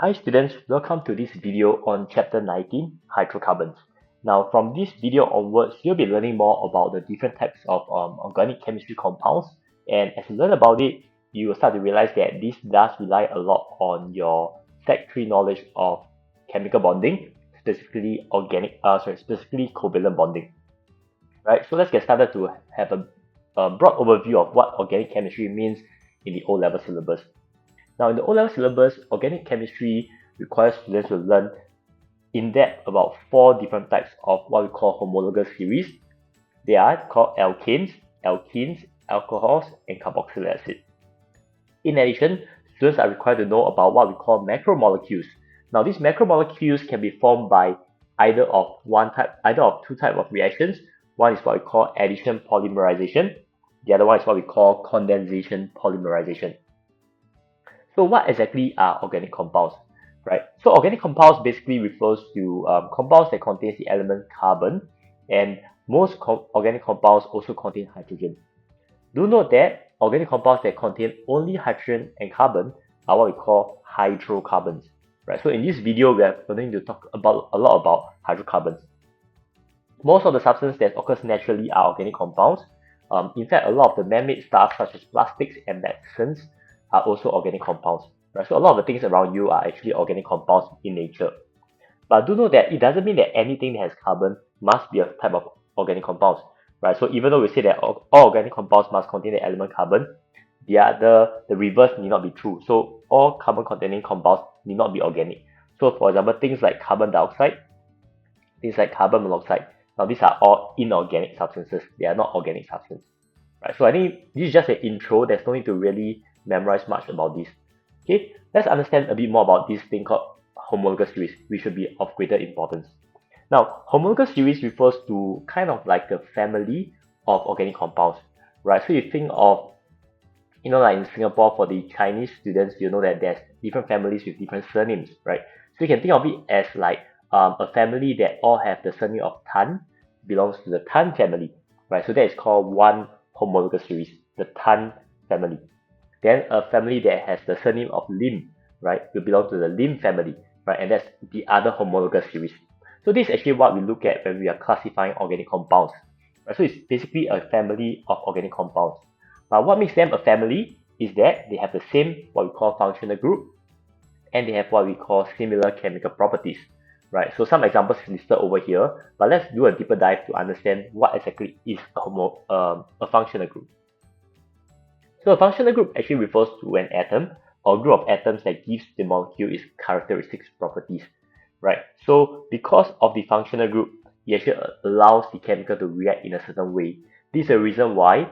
Hi students, welcome to this video on chapter 19, hydrocarbons. Now from this video onwards, you'll be learning more about the different types of organic chemistry compounds, and as you learn about it, you will start to realize that this does rely a lot on your Sec 3 knowledge of chemical bonding, specifically specifically covalent bonding. Right, so let's get started to have a broad overview of what organic chemistry means in the O-level syllabus. Now, in the O-level syllabus, organic chemistry requires students to learn in depth about 4 different types of what we call homologous series. They are called alkanes, alkenes, alcohols, and carboxylic acid. In addition, students are required to know about what we call macromolecules. Now, these macromolecules can be formed by either of two types of reactions. One is what we call addition polymerization. The other one is what we call condensation polymerization. So what exactly are organic compounds, right? So organic compounds basically refers to compounds that contain the element carbon, and most organic compounds also contain hydrogen. Do note that organic compounds that contain only hydrogen and carbon are what we call hydrocarbons, right? So in this video, we are going to talk about a lot about hydrocarbons. Most of the substances that occurs naturally are organic compounds. In fact, a lot of the man-made stuff such as plastics and medicines are also organic compounds, right? So a lot of the things around you are actually organic compounds in nature. But do know that it doesn't mean that anything that has carbon must be a type of organic compounds, right? So even though we say that all organic compounds must contain the element carbon, the reverse need not be true. So all carbon-containing compounds need not be organic. So for example, things like carbon dioxide, things like carbon monoxide, now these are all inorganic substances. They are not organic substances, right? So I think this is just an intro. There's no need to really memorize much about this. Okay, let's understand a bit more about this thing called homologous series, which should be of greater importance. Now, homologous series refers to kind of like a family of organic compounds, right? So you think of, like in Singapore for the Chinese students, you know that there's different families with different surnames, right? So you can think of it as like a family that all have the surname of Tan, belongs to the Tan family, right? So that is called one homologous series, the Tan family. Then a family that has the surname of Lim, right, will belong to the Lim family, right, and that's the other homologous series. So this is actually what we look at when we are classifying organic compounds, right? So it's basically a family of organic compounds. Now, what makes them a family is that they have the same what we call functional group, and they have what we call similar chemical properties, right? So some examples listed over here, but let's do a deeper dive to understand what exactly is a functional group. So a functional group actually refers to an atom or group of atoms that gives the molecule its characteristic properties, right? So because of the functional group, it actually allows the chemical to react in a certain way. This is the reason why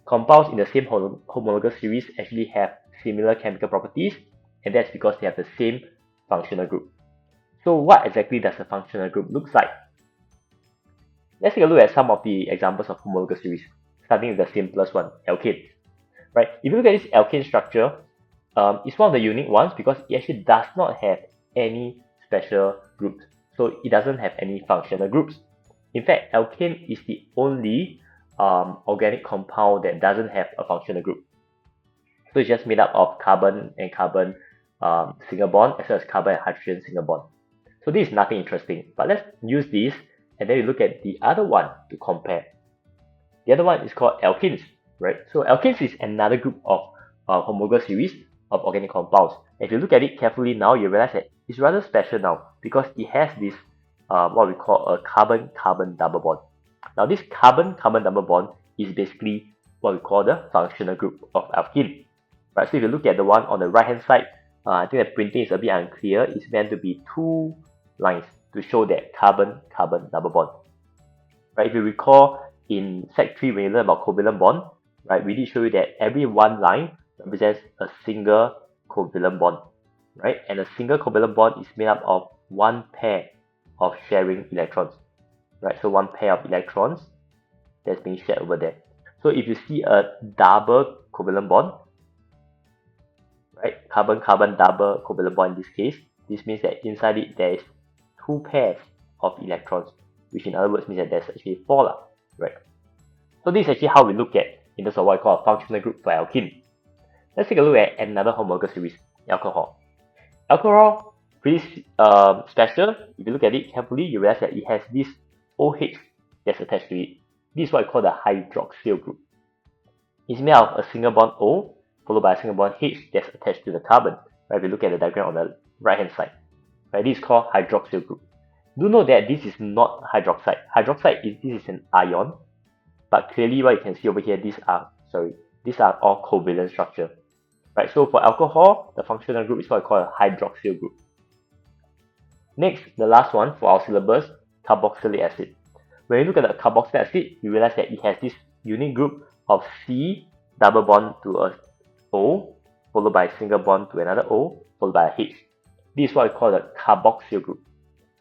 compounds in the same homologous series actually have similar chemical properties, and that's because they have the same functional group. So what exactly does a functional group look like? Let's take a look at some of the examples of homologous series, starting with the simplest one, alkanes. Right? If you look at this alkane structure, it's one of the unique ones because it actually does not have any special groups. So it doesn't have any functional groups. In fact, alkane is the only organic compound that doesn't have a functional group. So it's just made up of carbon and carbon single bond as well as carbon and hydrogen single bond. So this is nothing interesting. But let's use this and then we look at the other one to compare. The other one is called alkenes. Right? So alkanes is another group of homologous series of organic compounds. If you look at it carefully now, you realize that it's rather special now because it has this what we call a carbon-carbon double bond. Now this carbon-carbon double bond is basically what we call the functional group of alkene. Right? So if you look at the one on the right-hand side, I think the printing is a bit unclear. It's meant to be 2 lines to show that carbon-carbon double bond. Right? If you recall in Sec 3 when you learn about covalent bond, right, we did show you that every one line represents a single covalent bond, right? And a single covalent bond is made up of one pair of sharing electrons, right? So one pair of electrons that's being shared over there. So if you see a double covalent bond, right, carbon-carbon double covalent bond in this case, this means that inside it there is 2 pairs of electrons, which in other words means that there's actually 4, right? So this is actually how we look at in terms of what I call a functional group for alkene. Let's take a look at another homologous series, alcohol. Alcohol, pretty special. If you look at it carefully, you realize that it has this OH that's attached to it. This is what we call the hydroxyl group. It's made of a single bond O followed by a single bond H that's attached to the carbon. Right? If you look at the diagram on the right hand side, right, this is called hydroxyl group. Do note that this is not hydroxide. Hydroxide this is an ion, but clearly what you can see over here, these are all covalent structure. Right? So for alcohol, the functional group is what we call a hydroxyl group. Next, the last one for our syllabus, carboxylic acid. When you look at the carboxylic acid, you realize that it has this unique group of C double bond to a O, followed by a single bond to another O, followed by a H. This is what we call the carboxyl group.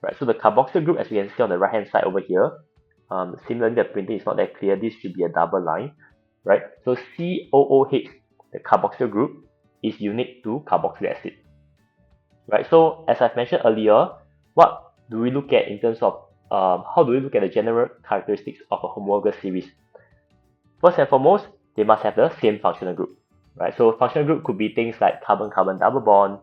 Right, so the carboxyl group, as you can see on the right hand side over here, similarly the printing is not that clear, this should be a double line. Right, so COOH, the carboxyl group, is unique to carboxylic acid. Right, so as I've mentioned earlier, what do we look at in terms of how do we look at the general characteristics of a homologous series? First and foremost, they must have the same functional group. Right, so functional group could be things like carbon-carbon double bond,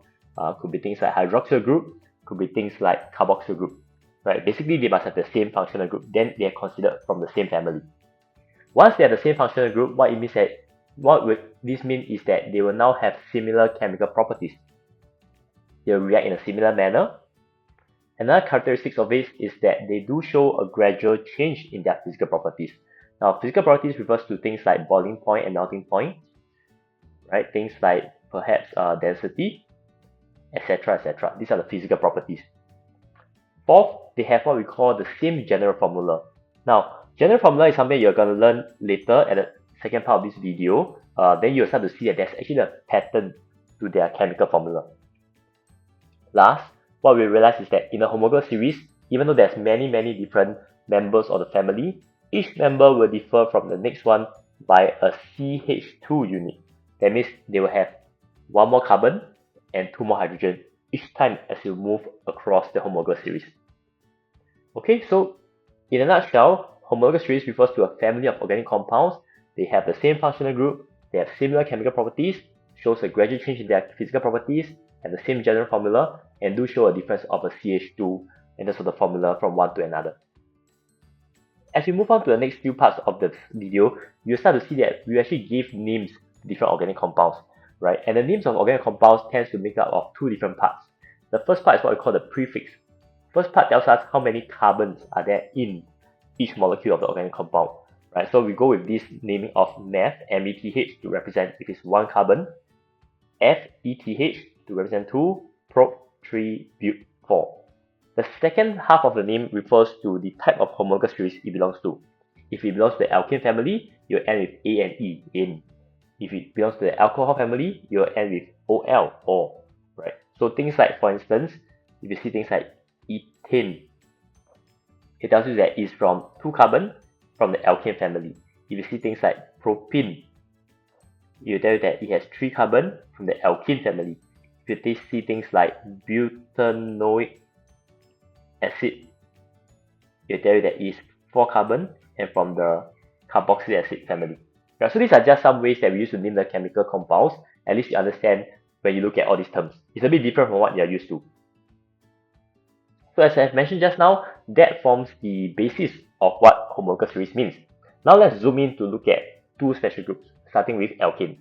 could be things like hydroxyl group, could be things like carboxyl group. Right, basically they must have the same functional group, then they are considered from the same family. Once they have the same functional group, this mean is that they will now have similar chemical properties. They will react in a similar manner. Another characteristic of it is that they do show a gradual change in their physical properties. Now, physical properties refers to things like boiling point and melting point, right? Things like perhaps density, etc., etc. These are the physical properties. Fourth, they have what we call the same general formula. Now, general formula is something you're going to learn later at the second part of this video. Then you'll start to see that there's actually a pattern to their chemical formula. Last, what we realize is that in a homologous series, even though there's many different members of the family, each member will differ from the next one by a CH2 unit. That means they will have one more carbon and two more hydrogen each time as you move across the homologous series. Okay, so in a nutshell, homologous series refers to a family of organic compounds. They have the same functional group, they have similar chemical properties, shows a gradual change in their physical properties, and the same general formula, and do show a difference of a CH2 in terms of the formula from one to another. As we move on to the next few parts of the video, you'll start to see that we actually give names to different organic compounds, right? And the names of organic compounds tends to make up of two different parts. The first part is what we call the prefix. First part tells us how many carbons are there in each molecule of the organic compound, right? So we go with this naming of meth, METH, to represent if it's one carbon, FETH to represent 2, prop 3, but 4. The second half of the name refers to the type of homologous series it belongs to. If it belongs to the alkane family, you'll end with A and E, in. If it belongs to the alcohol family, you'll end with OL, or. Right? So things like, for instance, if you see things like ethane, it tells you that it's from 2 carbon from the alkane family. If you see things like propene, it will tell you that it has 3 carbon from the alkene family. If you see things like butanoic acid, it will tell you that it is 4 carbon and from the carboxylic acid family. Right, so these are just some ways that we use to name the chemical compounds. At least you understand when you look at all these terms. It's a bit different from what you are used to. So as I've mentioned just now, that forms the basis of what homologous series means. Now let's zoom in to look at two special groups, starting with alkanes.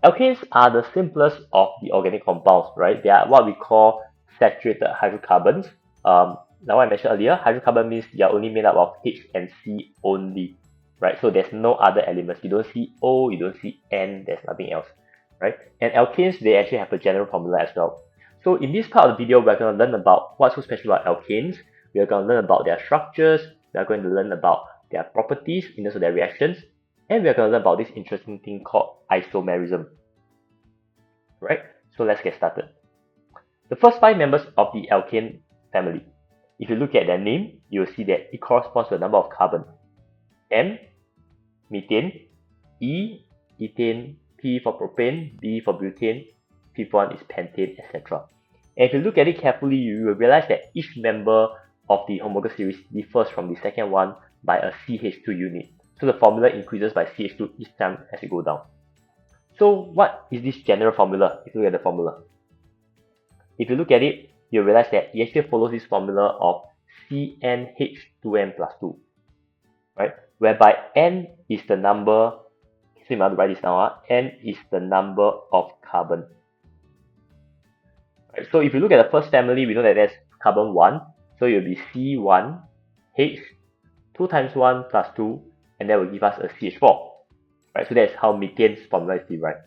Alkanes are the simplest of the organic compounds, right? They are what we call saturated hydrocarbons. Now I mentioned earlier, hydrocarbon means they are only made up of H and C only, right? So there's no other elements. You don't see O, you don't see N, there's nothing else, right? And alkanes, they actually have a general formula as well. So in this part of the video, we're going to learn about what's so special about alkanes. We are going to learn about their structures. We are going to learn about their properties in terms of their reactions. And we are going to learn about this interesting thing called isomerism. Right? So let's get started. The first 5 members of the alkane family, if you look at their name, you will see that it corresponds to a number of carbon. M, methane, E, ethane, P for propane, B for butane, fifth one is pentane, etc. And if you look at it carefully, you will realize that each member of the homologous series differs from the second one by a CH2 unit. So the formula increases by CH2 each time as you go down. So what is this general formula? If you look at the formula, if you look at it, you realize that it actually follows this formula of CnH2n plus 2, right? Whereby n is the number, so you might write this down, n is the number of carbon. Right? So if you look at the first family, we know that there's carbon 1, so it will be C1H, 2 times 1 plus 2, and that will give us a CH4. Right? So that's how methane's formula is derived.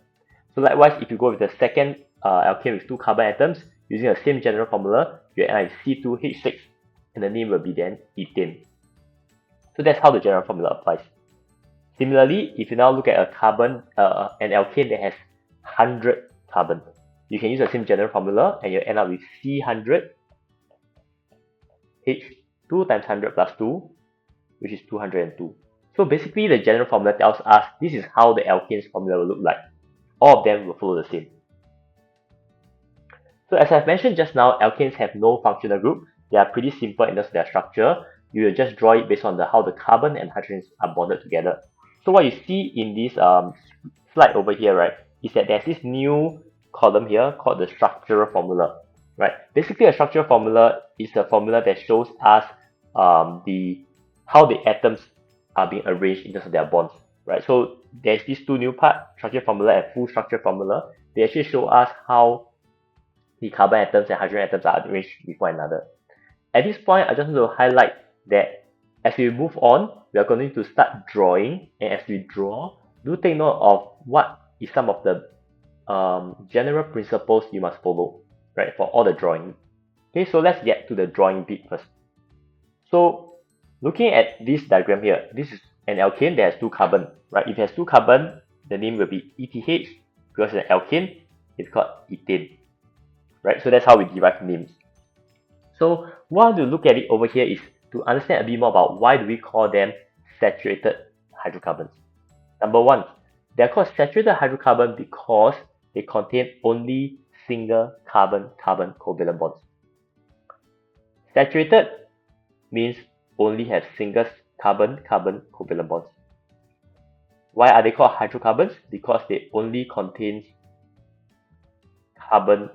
So likewise, if you go with the second alkane with 2 carbon atoms, using the same general formula, you end up with C2H6, and the name will be then ethane. So that's how the general formula applies. Similarly, if you now look at a carbon, an alkane that has 100 carbon, you can use the same general formula, and you end up with C100H2 times 100 plus 2, which is 202. So basically, the general formula tells us this is how the alkane's formula will look like. All of them will follow the same. So as I've mentioned just now, alkanes have no functional group. They are pretty simple in terms of their structure. You will just draw it based on how the carbon and hydrogens are bonded together. So what you see in this slide over here, right, is that there's this new column here called the structural formula, right? Basically, a structural formula is a formula that shows us how the atoms are being arranged in terms of their bonds, right? So there's these two new parts, structure formula and full structure formula. They actually show us how the carbon atoms and hydrogen atoms are arranged with one another. At this point, I just want to highlight that as we move on, we are going to start drawing, and as we draw, do take note of what is some of the general principles you must follow, right, for all the drawing. Okay, so let's get to the drawing bit first. So looking at this diagram here, this is an alkane that has 2 carbon, right? If it has 2 carbon, the name will be ETH. Because it's an alkane, it's called ethane, right? So that's how we derive names. So what I want to look at it over here is to understand a bit more about why do we call them saturated hydrocarbons. Number one, they're called saturated hydrocarbon because they contain only single carbon-carbon covalent bonds. Saturated means only have single carbon-carbon covalent bonds. Why are they called hydrocarbons? Because they only contain carbon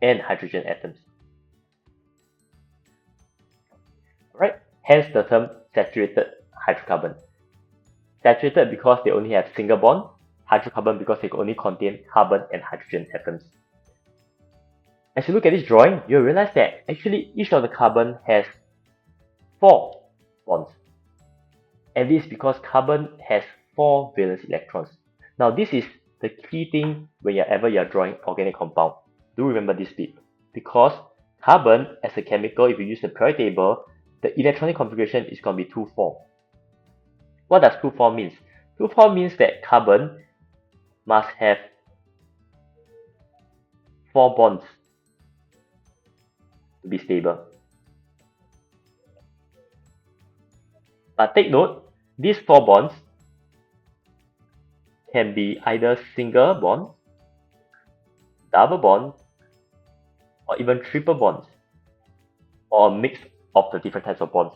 and hydrogen atoms. Right? Hence the term saturated hydrocarbon. Saturated because they only have single bond, hydrocarbon because they only contain carbon and hydrogen atoms. As you look at this drawing, you'll realize that actually each of the carbon has 4 bonds. And this is because carbon has 4 valence electrons. Now this is the key thing whenever you're drawing organic compound. Do remember this bit. Because carbon as a chemical, if you use the periodic table, the electronic configuration is going to be 2,4. What does 2,4 mean? 2,4 means that carbon must have 4 bonds to be stable. But take note, these 4 bonds can be either single bonds, double bonds, or even triple bonds, or a mix of the different types of bonds.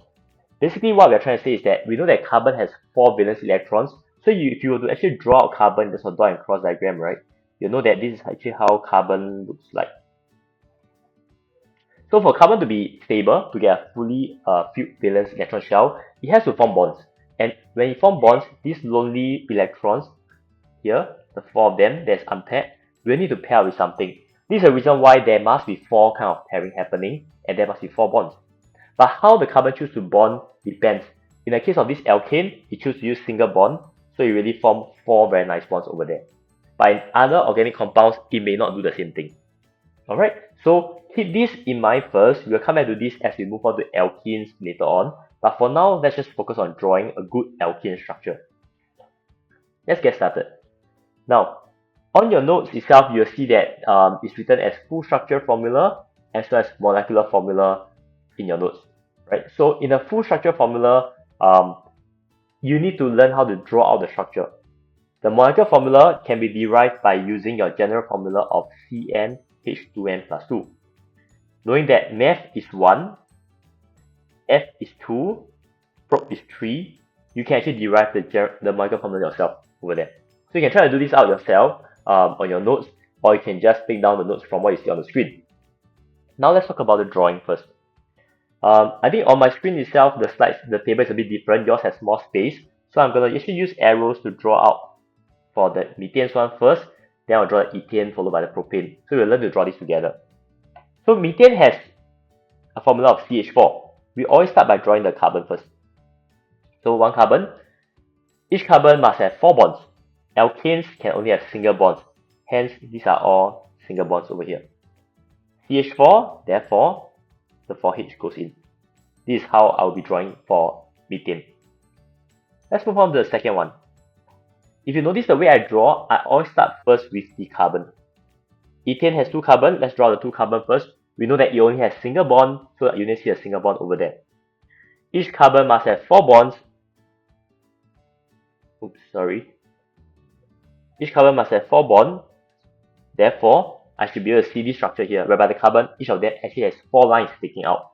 Basically, what we're trying to say is that we know that carbon has 4 valence electrons. So if you were to actually draw out carbon, there's a dot and cross diagram, right? You know that this is actually how carbon looks like. So for carbon to be stable, to get a fully filled valence electron shell, it has to form bonds. And when it forms bonds, these lonely electrons here, the 4 of them that's unpaired, will need to pair with something. This is the reason why there must be 4 kind of pairing happening, and there must be 4 bonds. But how the carbon choose to bond depends. In the case of this alkane, it chooses to use single bond, so it really forms 4 very nice bonds over there. But in other organic compounds, it may not do the same thing. Alright, so keep this in mind first. We'll come back to this as we move on to alkenes later on. But for now, let's just focus on drawing a good alkene structure. Let's get started. Now, on your notes itself, you'll see that it's written as full structure formula as well as molecular formula in your notes, right? So in a full structure formula, you need to learn how to draw out the structure. The molecular formula can be derived by using your general formula of CnH2n plus 2. Knowing that Meth is 1, F is 2, Prop is 3, you can actually derive the molecular formula yourself over there. So you can try to do this out yourself on your notes, or you can just take down the notes from what you see on the screen. Now let's talk about the drawing first. I think on my screen itself, the table is a bit different. Yours has more space. So I'm going to actually use arrows to draw out for the methane's one first. Then I'll draw the ethane followed by the propane. So we'll learn to draw this together. So methane has a formula of CH4. We always start by drawing the carbon first. So one carbon. Each carbon must have 4 bonds. Alkanes can only have single bonds. Hence, these are all single bonds over here. CH4, therefore, the 4H goes in. This is how I'll be drawing for methane. Let's move on to the second one. If you notice the way I draw, I always start first with the carbon. Ethane has 2 carbon. Let's draw the 2 carbon first. We know that it only has single bond, so you only see a single bond over there. Each carbon must have 4 bonds. Each carbon must have 4 bonds. Therefore, I should be able to see this structure here, whereby the carbon, each of them actually has 4 lines sticking out.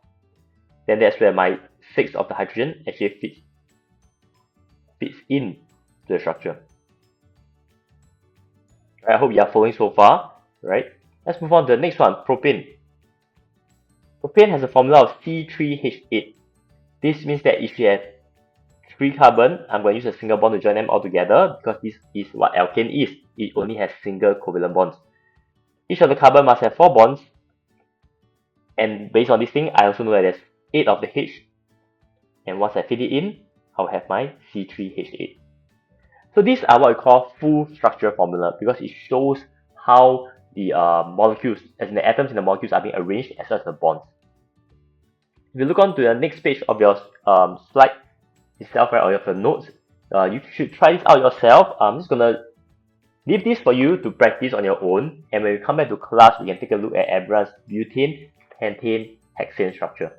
Then that's where my 6 of the hydrogen actually fits in to the structure. Right, I hope you are following so far. Right? Let's move on to the next one, propane. Propane has a formula of C3H8. This means that if you have 3 carbon, I'm going to use a single bond to join them all together because this is what alkane is. It only has single covalent bonds. Each of the carbon must have 4 bonds. And based on this thing, I also know that there's 8 of the H. And once I fit it in, I'll have my C3H8. So these are what we call full structure formula because it shows how the molecules, as in the atoms in the molecules, are being arranged as well as the bonds. If you look on to the next page of your slide itself, right, or of your notes, you should try this out yourself. I'm just gonna leave this for you to practice on your own, and when we come back to class, we can take a look at everyone's butane, pentane, hexane structure.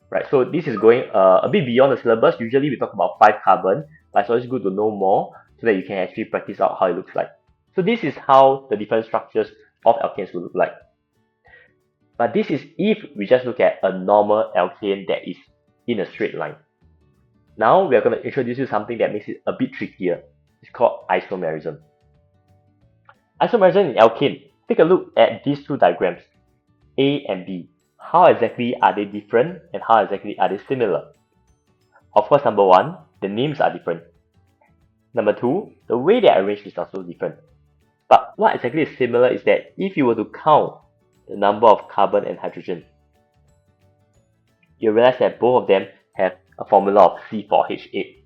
Right, so this is going a bit beyond the syllabus. Usually we talk about 5 carbon, but it's always good to know more so that you can actually practice out how it looks like. So this is how the different structures of alkanes will look like. But this is if we just look at a normal alkane that is in a straight line. Now we are going to introduce you something that makes it a bit trickier. It's called isomerism. Isomerism in alkane. Take a look at these 2 diagrams, A and B. How exactly are they different and how exactly are they similar? Of course, number 1, the names are different. Number 2, the way they are arranged is also different. But what exactly is similar is that if you were to count the number of carbon and hydrogen, you realize that both of them have a formula of C4H8.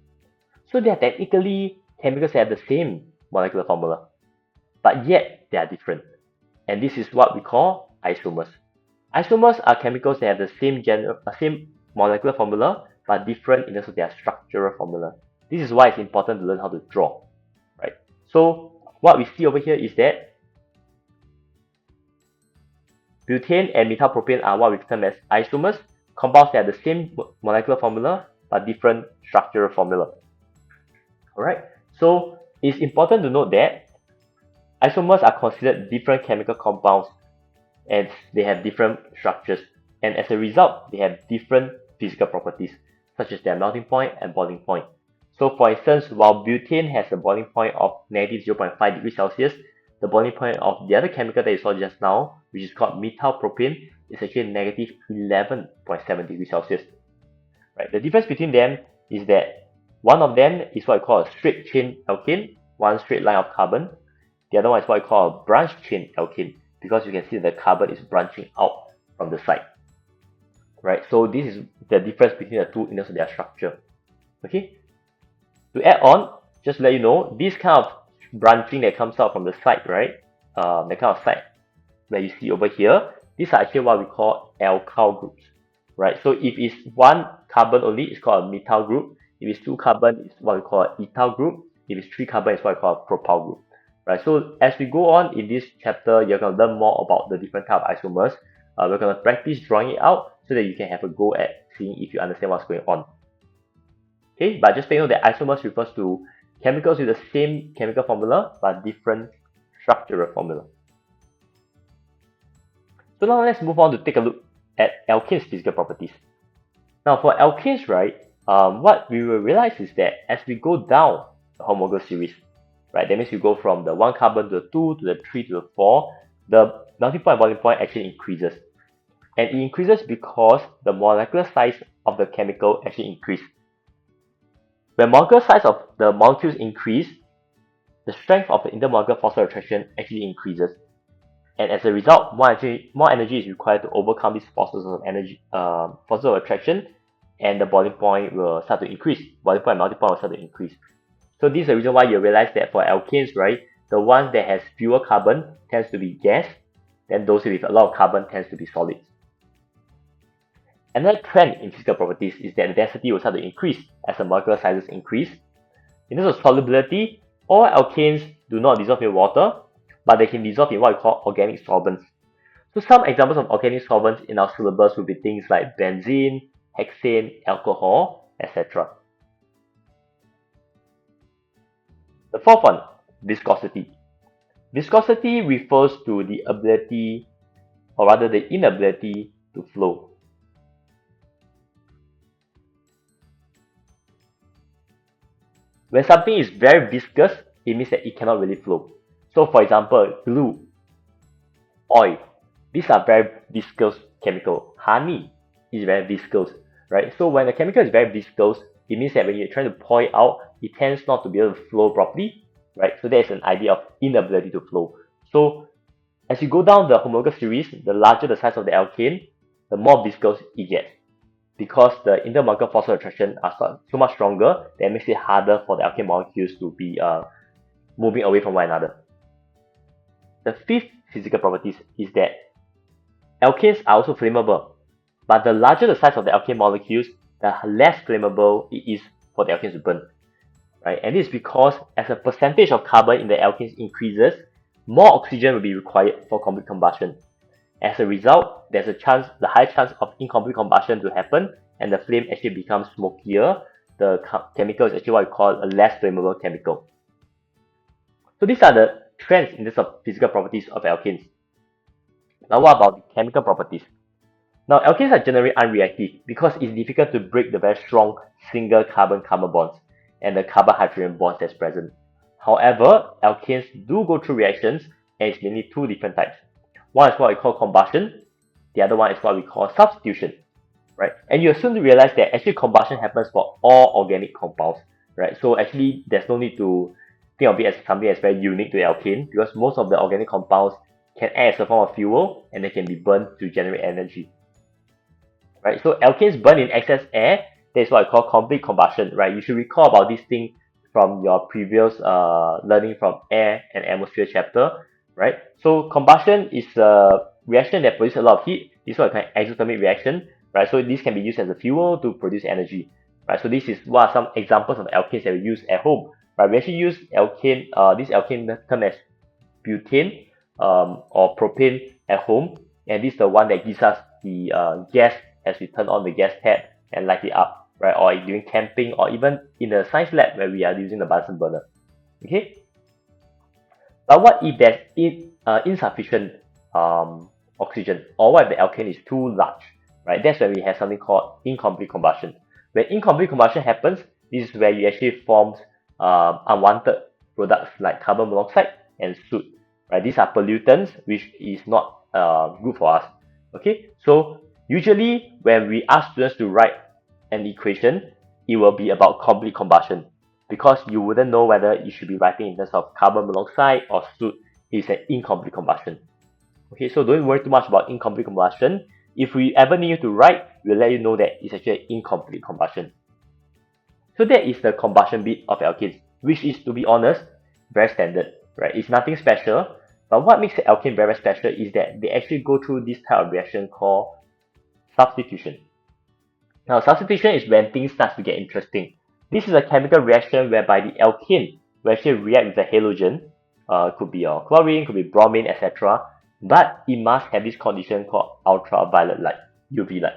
So they are technically chemicals that have the same molecular formula, but yet they are different. And this is what we call isomers. Isomers are chemicals that have the same molecular formula, but different in terms of their structural formula. This is why it's important to learn how to draw. Right? So what we see over here is that butane and methylpropane are what we term as isomers, compounds that have the same molecular formula but different structural formula. Alright, so it's important to note that isomers are considered different chemical compounds and they have different structures, and as a result they have different physical properties such as their melting point and boiling point. So for instance, while butane has a boiling point of negative 0.5 degrees Celsius, the boiling point of the other chemical that you saw just now, which is called methylpropane, is actually negative 11.7 degrees Celsius. Right? The difference between them is that one of them is what we call a straight chain alkane, one straight line of carbon. The other one is what we call a branched chain alkane, because you can see that the carbon is branching out from the side. Right? So this is the difference between the two in terms of their structure. Okay? To add on, just to let you know, this kind of branching that comes out from the side, right? The kind of side that you see over here, these are actually what we call alkyl groups, right? So if it's 1 carbon only, it's called a methyl group. If it's 2 carbon, it's what we call an ethyl group. If it's 3 carbon, it's what we call a propyl group, right? So as we go on in this chapter, you're going to learn more about the different type of isomers. We're going to practice drawing it out so that you can have a go at seeing if you understand what's going on. Okay, but just take note that isomers refers to chemicals with the same chemical formula but different structural formula. So now let's move on to take a look at alkanes' physical properties. Now for alkanes, right, what we will realize is that as we go down the homologous series, right? That means you go from the 1 carbon to the 2 to the 3 to the 4, the melting point and boiling point actually increases. And it increases because the molecular size of the chemical actually increase. When molecular size of the molecules increase, the strength of the intermolecular force of attraction actually increases. And as a result, more energy is required to overcome these forces of forces of attraction, and the boiling point will start to increase. Boiling point and melting point will start to increase. So this is the reason why you realize that for alkanes, right, the ones that has fewer carbon tends to be gas, then those with a lot of carbon tends to be solids. Another trend in physical properties is that the density will start to increase as the molecular sizes increase. In terms of solubility, all alkanes do not dissolve in water, but they can dissolve in what we call organic solvents. So some examples of organic solvents in our syllabus would be things like benzene, hexane, alcohol, etc. The fourth one, viscosity. Viscosity refers to the ability, or rather the inability, to flow. When something is very viscous, it means that it cannot really flow. So for example, glue, oil, these are very viscous chemical. Honey is very viscous, right? So when a chemical is very viscous, it means that when you're trying to pour it out, it tends not to be able to flow properly, right? So there's an idea of inability to flow. So as you go down the homologous series, the larger the size of the alkane, the more viscous it gets, because the intermolecular force of attraction are so much stronger that it makes it harder for the alkane molecules to be moving away from one another. The fifth physical properties is that alkanes are also flammable, but the larger the size of the alkane molecules, the less flammable it is for the alkanes to burn, right? And this is because as a percentage of carbon in the alkanes increases, more oxygen will be required for complete combustion. As a result, there's the high chance of incomplete combustion to happen, and the flame actually becomes smokier. The chemical is actually what we call a less flammable chemical. So these are the trends in terms of physical properties of alkanes. Now what about the chemical properties? Now alkanes are generally unreactive because it's difficult to break the very strong single carbon-carbon bonds and the carbon-hydrogen bonds that's present. However, alkanes do go through reactions, and it's mainly two different types. One is what we call combustion, the other one is what we call substitution, right? And you soon realize that actually combustion happens for all organic compounds, right? So actually there's no need to think of it as something that's very unique to alkane, because most of the organic compounds can act as a form of fuel and they can be burned to generate energy, right? So alkanes burn in excess air. That is what I call complete combustion, right? You should recall about this thing from your previous learning from air and atmosphere chapter, right? So combustion is a reaction that produces a lot of heat. This is what I call exothermic reaction, right? So this can be used as a fuel to produce energy, right? So this is what are some examples of alkanes that we use at home, right? We actually use alkane, this alkane term as butane or propane at home, and this is the one that gives us the gas as we turn on the gas tap and light it up, right? Or during camping, or even in the science lab where we are using the Bunsen burner. Okay. But what if there's insufficient oxygen, or what if the alkane is too large, right? That's when we have something called incomplete combustion. When incomplete combustion happens, this is where you actually form unwanted products like carbon monoxide and soot, right? These are pollutants, which is not good for us. Okay, so usually when we ask students to write an equation, it will be about complete combustion, because you wouldn't know whether you should be writing in terms of carbon monoxide or soot. It's an incomplete combustion. Okay, so don't worry too much about incomplete combustion. If we ever need you to write, we'll let you know that it's actually an incomplete combustion. So that is the combustion bit of alkanes, which is, to be honest, very standard, right? It's nothing special. But what makes the alkane very special is that they actually go through this type of reaction called substitution. Now, substitution is when things start to get interesting. This is a chemical reaction whereby the alkane will actually react with the halogen, could be chlorine, could be bromine, etc. But it must have this condition called ultraviolet light, UV light.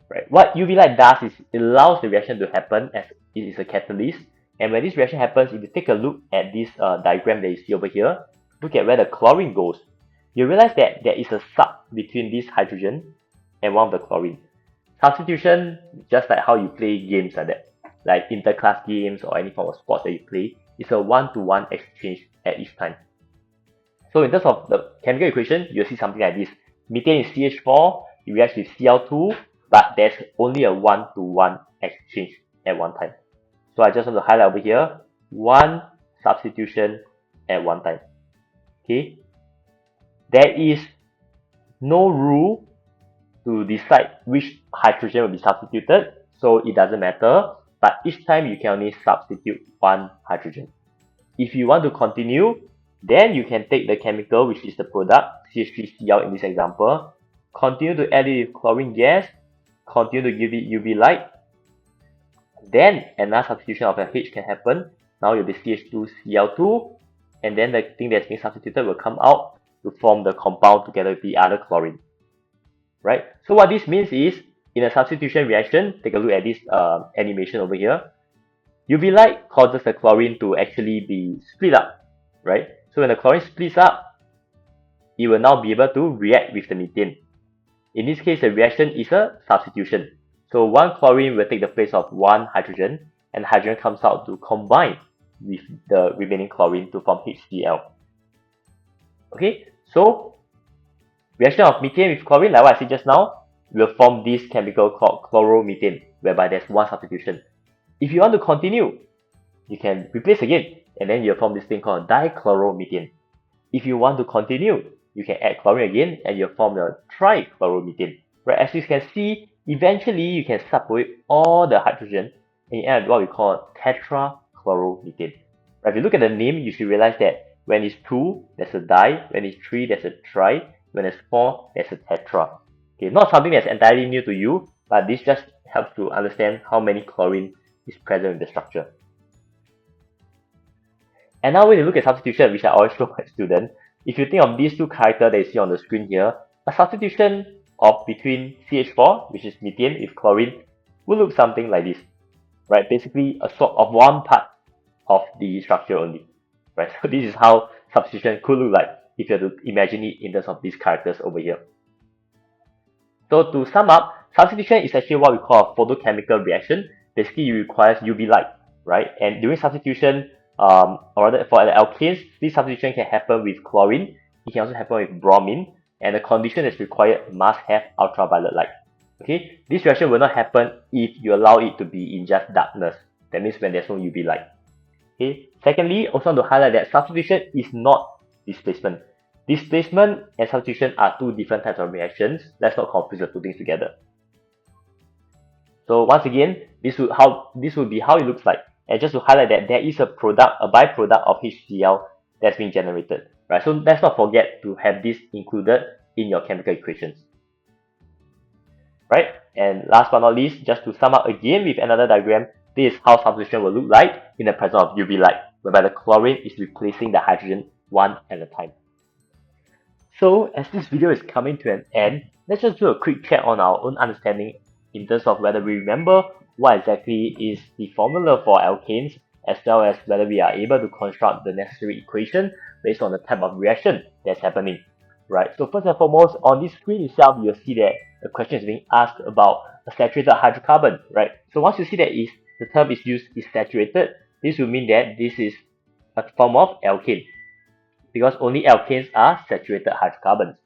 Right? What UV light does is it allows the reaction to happen, as it is a catalyst. And when this reaction happens, if you take a look at this diagram that you see over here, look at where the chlorine goes. You realize that there is a sub between this hydrogen and one of the chlorine. Substitution, just like how you play games like that, like interclass games or any form of sports that you play, is a one-to-one exchange at each time. So in terms of the chemical equation, you'll see something like this. Methane is CH4, it reacts with Cl2, but there's only a 1-to-1 exchange at one time. So I just want to highlight over here, one substitution at one time. Okay? There is no rule to decide which hydrogen will be substituted, so it doesn't matter, but each time you can only substitute one hydrogen. If you want to continue, then you can take the chemical, which is the product, CH3Cl in this example, continue to add it with chlorine gas, continue to give it UV light, then another substitution of a H can happen. Now you'll be CH2Cl2, and then the thing that's being substituted will come out to form the compound together with the other chlorine. Right? So what this means is, in a substitution reaction, take a look at this animation over here. UV light causes the chlorine to actually be split up, right? So when the chlorine splits up, it will now be able to react with the methane. In this case, the reaction is a substitution. So one chlorine will take the place of one hydrogen, and hydrogen comes out to combine with the remaining chlorine to form HCl. Okay, so reaction of methane with chlorine, like what I said just now, will form this chemical called chloromethane, whereby there's one substitution. If you want to continue, you can replace again, and then you'll form this thing called dichloromethane. If you want to continue, you can add chlorine again, and you'll form the trichloromethane. Right? As you can see, eventually you can separate all the hydrogen and add what we call tetrachloromethane. Right? If you look at the name, you should realize that when it's 2, there's a di, when it's 3, there's a tri, when it's 4, there's a tetra. Okay, not something that's entirely new to you, but this just helps to understand how many chlorine is present in the structure. And now when you look at substitution, which I always show my students, if you think of these two characters that you see on the screen here, a substitution of between CH4, which is methane, with chlorine, will look something like this. Right? Basically a swap of one part of the structure only. Right? So this is how substitution could look like if you have to imagine it in terms of these characters over here. So to sum up, substitution is actually what we call a photochemical reaction. Basically, it requires UV light, right? And during substitution, or rather for the alkanes, this substitution can happen with chlorine. It can also happen with bromine, and the condition that's required must have ultraviolet light. Okay, this reaction will not happen if you allow it to be in just darkness. That means when there's no UV light. Okay. Secondly, also want to highlight that substitution is not displacement. Displacement and substitution are two different types of reactions. Let's not confuse the two things together. So once again, this would be how it looks like. And just to highlight that there is a byproduct of HCl that's being generated. Right? So let's not forget to have this included in your chemical equations. Right? And last but not least, just to sum up again with another diagram, this is how substitution will look like in the presence of UV light, whereby the chlorine is replacing the hydrogen one at a time. So as this video is coming to an end, let's just do a quick check on our own understanding in terms of whether we remember what exactly is the formula for alkanes, as well as whether we are able to construct the necessary equation based on the type of reaction that's happening. Right? So first and foremost, on this screen itself, you'll see that the question is being asked about a saturated hydrocarbon. Right? So once you see that the term is used is saturated, this will mean that this is a form of alkane, because only alkanes are saturated hydrocarbons.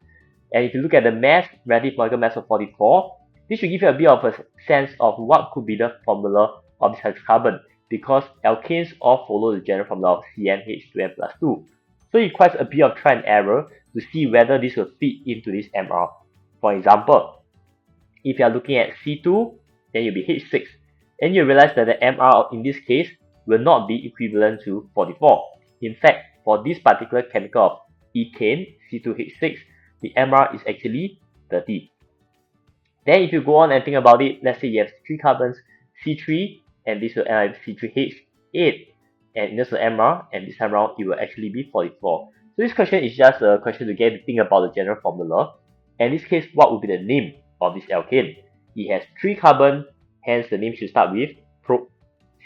And if you look at the mass, relative molecular mass of 44, this should give you a bit of a sense of what could be the formula of this hydrocarbon, because alkanes all follow the general formula of CnH2n+2. So it requires a bit of try and error to see whether this will fit into this MR. For example, if you are looking at C2, then you'll be H6, and you realize that the MR in this case will not be equivalent to 44. In fact, for this particular chemical of ethane, C2H6, the MR is actually 30. Then if you go on and think about it, let's say you have 3 carbons, C3, and this will end up C3H8, and in this will MR, and this time around it will actually be 44. So this question is just a question to get to think about the general formula. And in this case, what would be the name of this alkane? It has 3 carbon, hence the name should start with pro.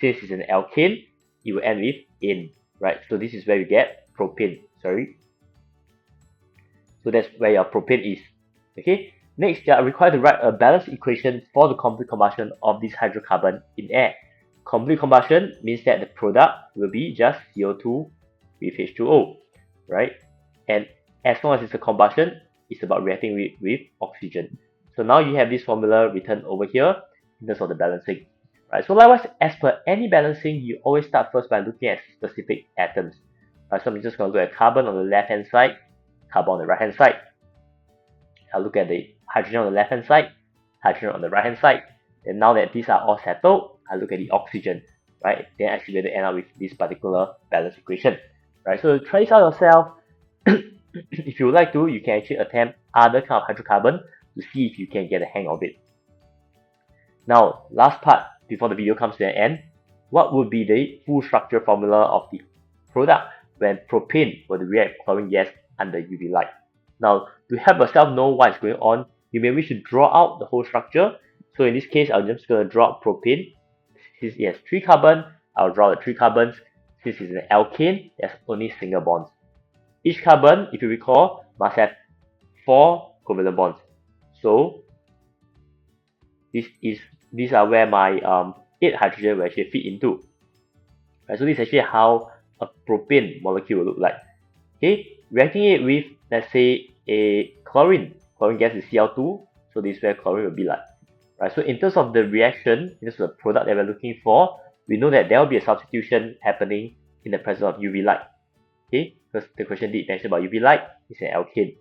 Since it's an alkane, it will end with ane. Right? So this is where you get propane. So that's where your propane is. Okay? Next, you are required to write a balanced equation for the complete combustion of this hydrocarbon in air. Complete combustion means that the product will be just CO2 with H2O, right? And as long as it's a combustion, it's about reacting with oxygen. So now you have this formula written over here in terms of the balancing, right? So likewise, as per any balancing, you always start first by looking at specific atoms. Right, so I'm just going to look at carbon on the left-hand side, carbon on the right-hand side. I'll look at the hydrogen on the left-hand side, hydrogen on the right-hand side. Then now that these are all settled, I look at the oxygen, right? Then I should be able to end up with this particular balance equation, right? So try this out yourself. If you would like to, you can actually attempt other kind of hydrocarbon to see if you can get a hang of it. Now, last part before the video comes to an end, what would be the full structure formula of the product when propane were to react with chlorine gas under UV light? Now, to help yourself know what is going on, you may wish to draw out the whole structure. So in this case, I'm just going to draw out propane. Since it has 3 carbons, I'll draw the 3 carbons. Since it's an alkane, there's only single bonds. Each carbon, if you recall, must have 4 covalent bonds. So these are where my 8 hydrogen will actually fit into. Right, so this is actually how a propane molecule will look like. Okay, reacting it with, let's say, a chlorine. Chlorine gas is Cl2, so this is where chlorine will be like. Right, so in terms of the reaction, in terms of the product that we're looking for, we know that there will be a substitution happening in the presence of UV light. Okay, because the question did mention about UV light, it's an alkane.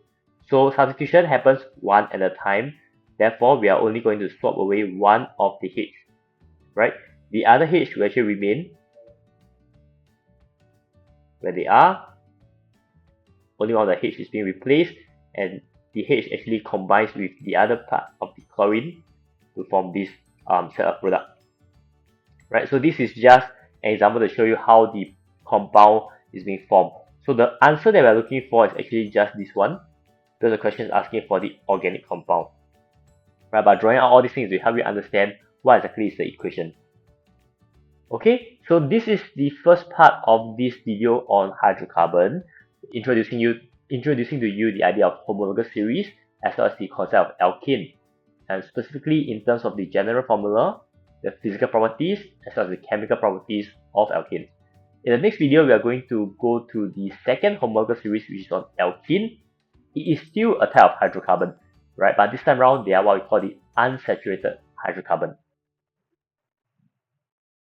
So substitution happens one at a time. Therefore, we are only going to swap away one of the H. Right? The other H will actually remain where they are. Only one of the H is being replaced, and the H actually combines with the other part of the chlorine to form this setup product. Right? So this is just an example to show you how the compound is being formed. So the answer that we're looking for is actually just this one, because the question is asking for the organic compound. Right? By drawing out all these things to help you understand what exactly is the equation. Okay, so this is the first part of this video on hydrocarbon, introducing to you the idea of homologous series as well as the concept of alkane, and specifically in terms of the general formula, the physical properties as well as the chemical properties of alkanes. In the next video, we are going to go to the second homologous series, which is on alkene. It is still a type of hydrocarbon, right? But this time around, they are what we call the unsaturated hydrocarbon.